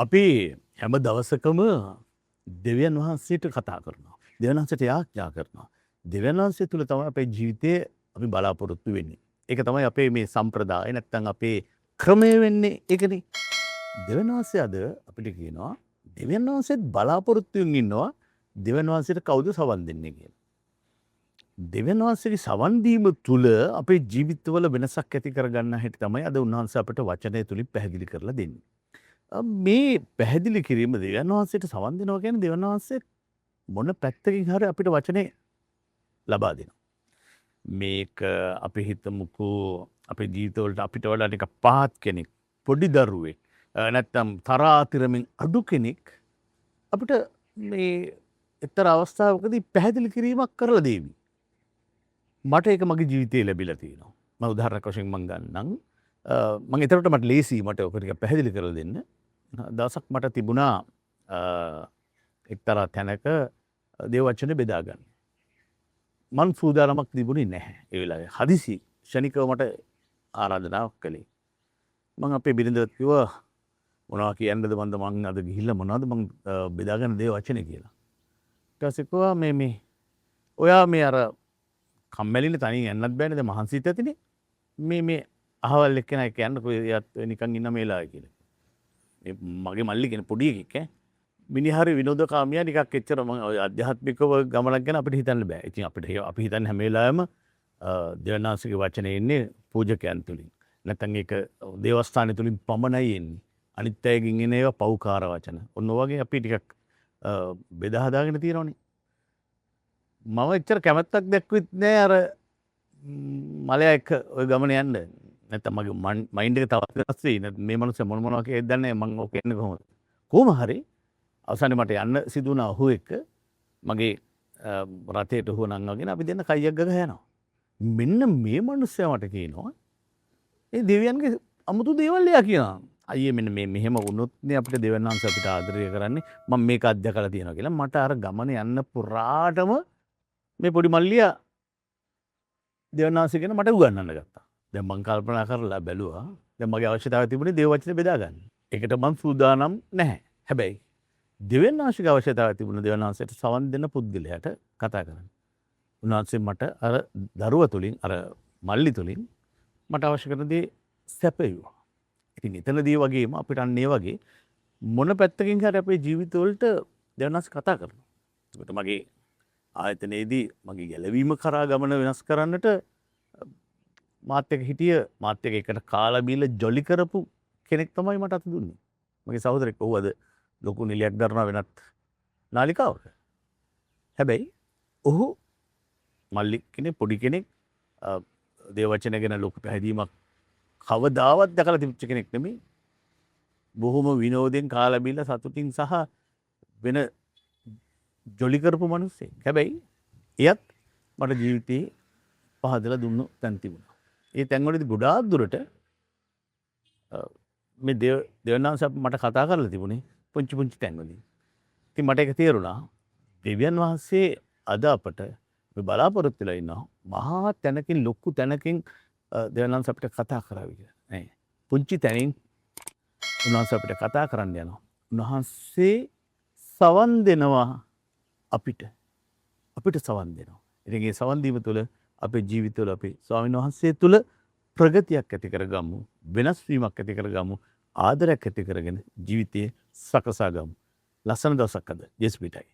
අපි හැම දවසකම දෙවියන් වහන්සේට කතා කරනවා. දෙවියන් වහන්සේට යාඥා කරනවා. දෙවියන් වහන්සේ තුල තමයි අපේ ජීවිතයේ අපි බලාපොරොත්තු වෙන්නේ. ඒක තමයි අපේ මේ සම්ප්‍රදාය නැත්තම් අපේ ක්‍රමය වෙන්නේ ඒකනේ. දෙවියන් වහන්සේ අද අපිට කියනවා දෙවියන් වහන්සේත් බලාපොරොත්තුෙන් ඉන්නවා දෙවියන් වහන්සේට කවුද සවන් දෙන්නේ කියලා. දෙවියන් වහන්සේගේ සවන් දීම තුල අපේ ජීවිතවල වෙනසක් ඇති කරගන්න හැටි තමයි අද උන්වහන්සේ අපිට වචනය තුලින් පැහැදිලි කරලා දෙන්නේ. මේ පැහැදිලි කිරීම දෙවියන් වහන්සේට සවන් දෙනවා කියන්නේ දෙවියන් වහන්සේ මොන පැත්තකින් හරි අපිට වචනේ ලබා දෙනවා. මේක අපි හිතමුකෝ අපේ ජීවිතවලට අපිට වඩා ටිකක් පහත් කෙනෙක්, පොඩි දරුවෙක්, නැත්තම් තරාතිරමින් අඩු කෙනෙක් අපිට මේ එක්තරා අවස්ථාවකදී පැහැදිලි කිරීමක් කරලා දෙවි. මට ඒක මගේ ජීවිතේ ලැබිලා තියෙනවා. මම උදාහරණයක් වශයෙන් මම ගන්නම්. මම ඒතරට මට ලේසි මට ඔක ටික පැහැදිලි කරලා දෙන්න. දවසක් මට තිබුණා එක්තරා තැනක දේව වචන බෙදා ගන්න. මං සූදානමක් තිබුණේ නැහැ ඒ වෙලාවේ. හදිසි ෂණිකව මට ආරාධනාවක් කළේ. මං අපේ බිරිඳට කිව්වා මොනවා කියන්නද මං අද ගිහිල්ලා මොනවද මං බෙදාගන්න දේව වචනේ කියලා. ඊට පස්සේ කිව්වා මේ ඔයා මේ අර කම්මැලිනේ තනියෙන් යන්නත් බෑනේ දැන් මහන්සිත් ඇතිනේ. මේ අහවල් එක්කෙනා කියන්නකෝ එයාත් නිකන් ඉන්න මේ වෙලාවේ කියලා. මේ මගේ මල්ලි කියන පොඩි එකෙක් ඈ. මිනිහාරි විනෝදකාමියා නිකක් එච්චර මම ආධ්‍යාත්මිකව ගමනක් ගැන අපිට හිතන්න බෑ. ඉතින් අපි හිතන්නේ හැම වෙලාවෙම දෙවනාසික වචනේ එන්නේ පූජකයන් තුලින්. නැත්නම් ඒක දේවස්ථාන තුලින් පමණයි එන්නේ. අනිත් අයගෙන් එන ඒවා පෞකාර වචන. ඔන්න වගේ අපි ටිකක් බෙදා හදාගෙන තියෙනවනේ. මම එච්චර කැමැත්තක් දැක්වෙත් නෑ අර මලයා එක්ක ওই ගමන යන්න. නැත්නම් මගේ මයින්ඩ් එක තවත් වෙනස් වෙයි. මේ මනුස්සයා මොනවා කියේද දන්නේ මම ඔක එන්නේ කොහොමද? කොහොම හරි අවසානයේ මට යන්න සිදු වුණා ඔහු එක්ක මගේ රථයට ඔහු නංගගෙන අපි දෙන්න කයියක් ගහ යනවා. මෙන්න මේ මනුස්සයා මට කියනවා ඒ දෙවියන්ගේ අමුතු දේවල් එයා කියනවා. අයියේ මෙන්න මේ මෙහෙම වුණොත් නේ අපිට දෙවියන් වහන්සේ අපිට ආදරය කරන්නේ. මම මේක අත්දැකලා තියෙනවා කියලා. මට අර ගමන යන්න පුරාටම මේ පොඩි මල්ලියා දෙවියන් වහන්සේ ගැන මට උගන්වන්න ගත්තා. දැන් මං කල්පනා කරලා බැලුවා. දැන් මගේ අවශ්‍යතාවය තිබුණේ දේව වචනේ බෙදා ගන්න. ඒකට මං සූදානම් නැහැ. හැබැයි දෙවියන් වහන්සේගේ අවශ්‍යතාවය තිබුණ දෙවියන් වහන්සේට සවන් දෙන පුද්ගලයාට කතා කරන්න. උන්වහන්සේ මට අර දරුවා තුලින් අර මල්ලි තුලින් මට අවශ්‍ය කරන දේ සැපයුවා. ඉතින් එතනදී වගේම අපිට අන්න ඒ වගේ මොන පැත්තකින් හරි අපේ ජීවිතවලට දෙවියන් වහන්සේ කතා කරනවා. ඒකට මගේ ආයතනයේදී මගේ ගැලවීම කරා ගමන වෙනස් කරන්නට මාත් එක්ක හිටිය මාත් එක්ක එකට කාලා බීලා ජොලි කරපු කෙනෙක් තමයි මට අත දුන්නේ. මගේ සහෝදරෙක් ඔහු අද ලොකු නිලයක් දරනවා වෙනත් නාලිකාවක. හැබැයි ඔහු මල්ලි කෙනෙක් පොඩි කෙනෙක් දේව වචන ගැන ලොකු පැහැදීමක් කවදාවත් දැකලා තිබුච්ච කෙනෙක් නෙමෙයි. බොහොම විනෝදෙන් කාලා බීලා සතුටින් සහ වෙන ජොලි කරපු මිනිස්සෙක්. හැබැයි එයත් මට ජීවිතේ පහදලා දුන්නු තැන් තිබුණා. ඒ තැන්වලදී ගොඩාක් දුරට මේ දෙවනාංශ මට කතා කරලා තිබුණේ පුංචි පුංචි තැන්වලින්. ඉතින් මට ඒක තේරුණා දෙවියන් වහන්සේ අද අපට මේ බලාපොරොත්තු වෙලා ඉන්නවා මහා තැනකින් ලොකු තැනකින් දෙවනාංශ අපිට කතා කරાવી කියලා. නේ. පුංචි තැනින් උන්වහන්සේ අපිට කතා කරන්න යනවා. උන්වහන්සේ සවන් දෙනවා අපිට සවන් දෙනවා. ඉතින් ඒ සවන් දීම තුළ අපේ ජීවිතවල අපි ස්වාමීන් වහන්සේ තුළ ප්‍රගතියක් ඇති කරගමු, වෙනස් වීමක් ඇති කරගමු, ආදරයක් ඇති කරගෙන ජීවිතයේ සකසා ගමු. ලස්සන දවසක් අද. ජේසුස් පිටයි.